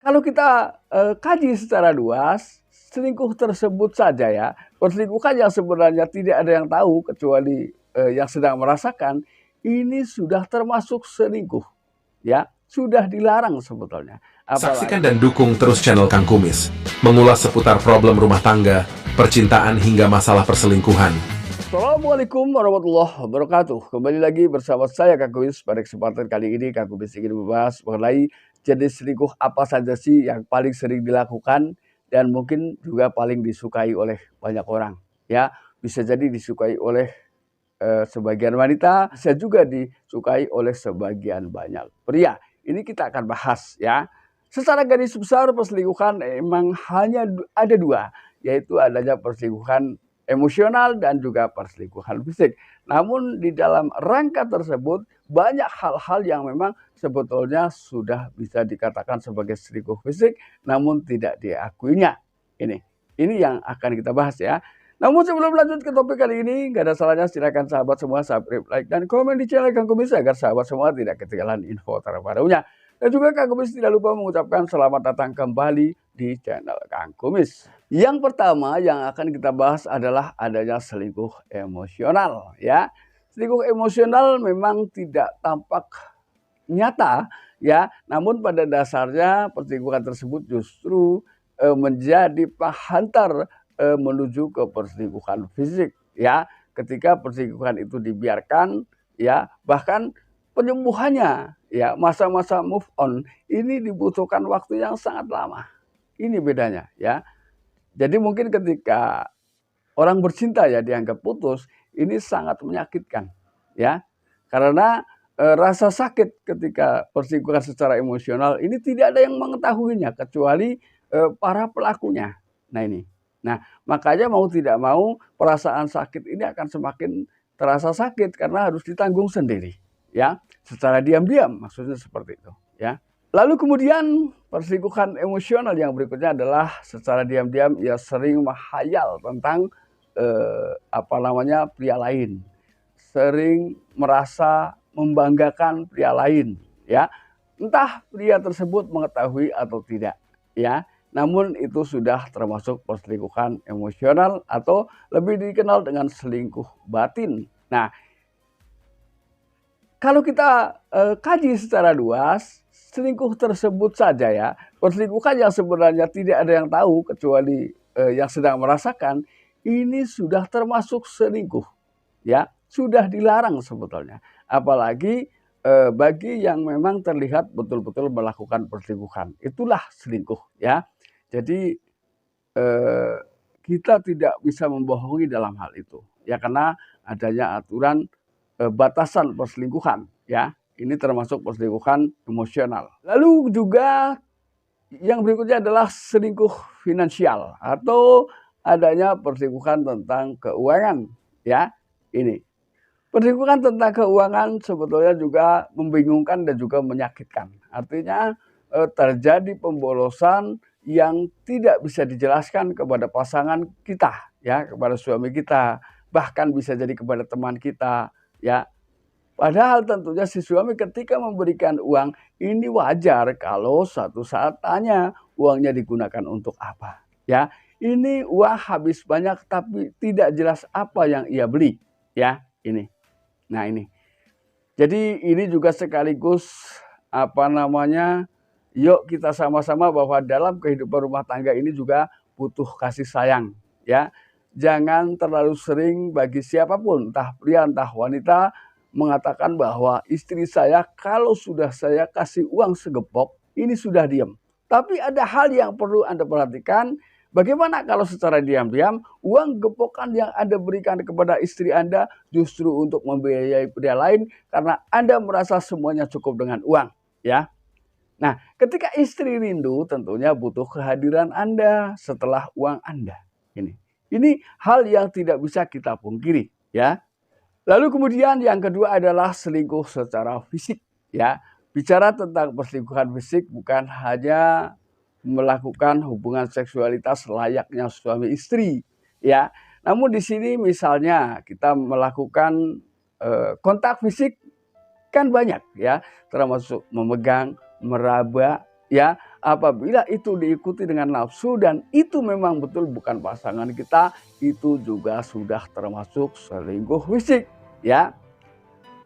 Kalau kita kaji secara luas, selingkuh tersebut saja ya, perselingkuhan yang sebenarnya tidak ada yang tahu kecuali yang sedang merasakan, ini sudah termasuk selingkuh, ya, sudah dilarang sebetulnya. Saksikan Apalagi dan dukung terus channel Kang Kumis, mengulas seputar problem rumah tangga, percintaan hingga masalah perselingkuhan. Assalamualaikum warahmatullahi wabarakatuh. Kembali lagi bersama saya Kang Kumis. Pada kesempatan kali ini Kang Kumis ingin membahas mengenai jenis selingkuh apa saja sih yang paling sering dilakukan dan mungkin juga paling disukai oleh banyak orang. Ya, bisa jadi disukai oleh sebagian wanita, bisa juga disukai oleh sebagian banyak pria. Ini kita akan bahas ya. Secara garis besar perselingkuhan emang hanya ada dua, yaitu adanya perselingkuhan emosional dan juga perselingkuhan fisik. Namun di dalam rangka tersebut banyak hal-hal yang memang sebetulnya sudah bisa dikatakan sebagai selingkuh fisik, namun tidak diakuinya. Ini yang akan kita bahas ya. Namun sebelum lanjut ke topik kali ini, gak ada salahnya silakan sahabat semua subscribe, like, dan komen di channel Kang Kumis agar sahabat semua tidak ketinggalan info terbarunya. Dan juga Kang Kumis tidak lupa mengucapkan selamat datang kembali di channel Kang Kumis. Yang pertama yang akan kita bahas adalah adanya selingkuh emosional ya. Selingkuh emosional memang tidak tampak nyata ya, namun pada dasarnya perselingkuhan tersebut justru menjadi penghantar menuju ke perselingkuhan fisik ya. Ketika perselingkuhan itu dibiarkan ya, bahkan penyembuhannya ya, masa-masa move on ini dibutuhkan waktu yang sangat lama. Ini bedanya ya. Jadi mungkin ketika orang bercinta ya dianggap putus, ini sangat menyakitkan ya. Karena rasa sakit ketika perselingkuhan secara emosional ini tidak ada yang mengetahuinya kecuali para pelakunya. Nah ini. Nah, makanya mau tidak mau perasaan sakit ini akan semakin terasa sakit karena harus ditanggung sendiri, ya, secara diam-diam maksudnya seperti itu, ya. Lalu kemudian perselingkuhan emosional yang berikutnya adalah secara diam-diam ia sering menghayal tentang pria lain, sering merasa membanggakan pria lain, ya. Entah pria tersebut mengetahui atau tidak, ya. Namun itu sudah termasuk perselingkuhan emosional atau lebih dikenal dengan selingkuh batin. Nah, kalau kita kaji secara luas, selingkuh tersebut saja ya, perselingkuhan yang sebenarnya tidak ada yang tahu kecuali yang sedang merasakan, ini sudah termasuk selingkuh, ya, sudah dilarang sebetulnya. Apalagi bagi yang memang terlihat betul-betul melakukan perselingkuhan, itulah selingkuh, ya. Jadi kita tidak bisa membohongi dalam hal itu, ya, karena adanya aturan batasan perselingkuhan, ya. Ini termasuk perselingkuhan emosional. Lalu juga yang berikutnya adalah selingkuh finansial atau adanya perselingkuhan tentang keuangan, ya. Ini perselingkuhan tentang keuangan sebetulnya juga membingungkan dan juga menyakitkan. Artinya terjadi pemborosan yang tidak bisa dijelaskan kepada pasangan kita, ya, kepada suami kita, bahkan bisa jadi kepada teman kita, ya. Padahal tentunya si suami ketika memberikan uang, ini wajar kalau suatu saat tanya uangnya digunakan untuk apa, ya. Ini uang habis banyak tapi tidak jelas apa yang ia beli, ya, ini. Nah, ini. Jadi ini juga sekaligus yuk kita sama-sama bahwa dalam kehidupan rumah tangga ini juga butuh kasih sayang, ya. Jangan terlalu sering bagi siapapun, entah pria entah wanita, mengatakan bahwa istri saya kalau sudah saya kasih uang segepok, ini sudah diam. Tapi ada hal yang perlu Anda perhatikan, bagaimana kalau secara diam-diam uang gepokan yang Anda berikan kepada istri Anda justru untuk membiayai pria lain karena Anda merasa semuanya cukup dengan uang, ya. Nah, ketika istri rindu tentunya butuh kehadiran Anda setelah uang Anda. Ini hal yang tidak bisa kita pungkiri, ya. Lalu kemudian yang kedua adalah selingkuh secara fisik, ya. Bicara tentang perselingkuhan fisik bukan hanya melakukan hubungan seksualitas layaknya suami istri, ya. Namun di sini misalnya kita melakukan kontak fisik kan banyak, ya, termasuk memegang, meraba, ya, apabila itu diikuti dengan nafsu dan itu memang betul bukan pasangan kita, itu juga sudah termasuk selingkuh fisik, ya.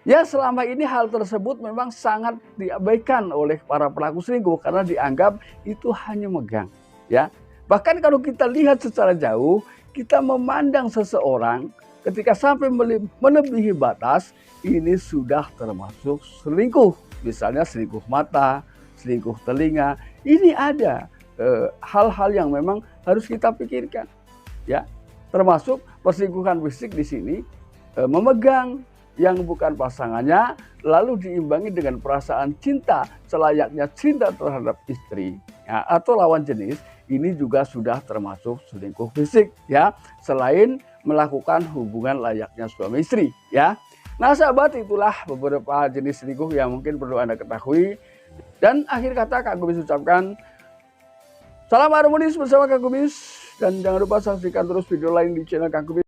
Ya, selama ini hal tersebut memang sangat diabaikan oleh para pelaku selingkuh karena dianggap itu hanya megang, ya. Bahkan kalau kita lihat secara jauh, kita memandang seseorang ketika sampai melebihi batas, ini sudah termasuk selingkuh. Misalnya selingkuh mata, selingkuh telinga. Ini ada hal-hal yang memang harus kita pikirkan, ya. Termasuk perselingkuhan fisik di sini, memegang yang bukan pasangannya, lalu diimbangi dengan perasaan cinta selayaknya cinta terhadap istri, ya, atau lawan jenis, ini juga sudah termasuk selingkuh fisik, ya, selain melakukan hubungan layaknya suami istri, ya. Nah sahabat, itulah beberapa jenis selingkuh yang mungkin perlu Anda ketahui. Dan akhir kata Kak Kumis ucapkan salam harmonis bersama Kak Kumis, dan jangan lupa saksikan terus video lain di channel Kak Kumis.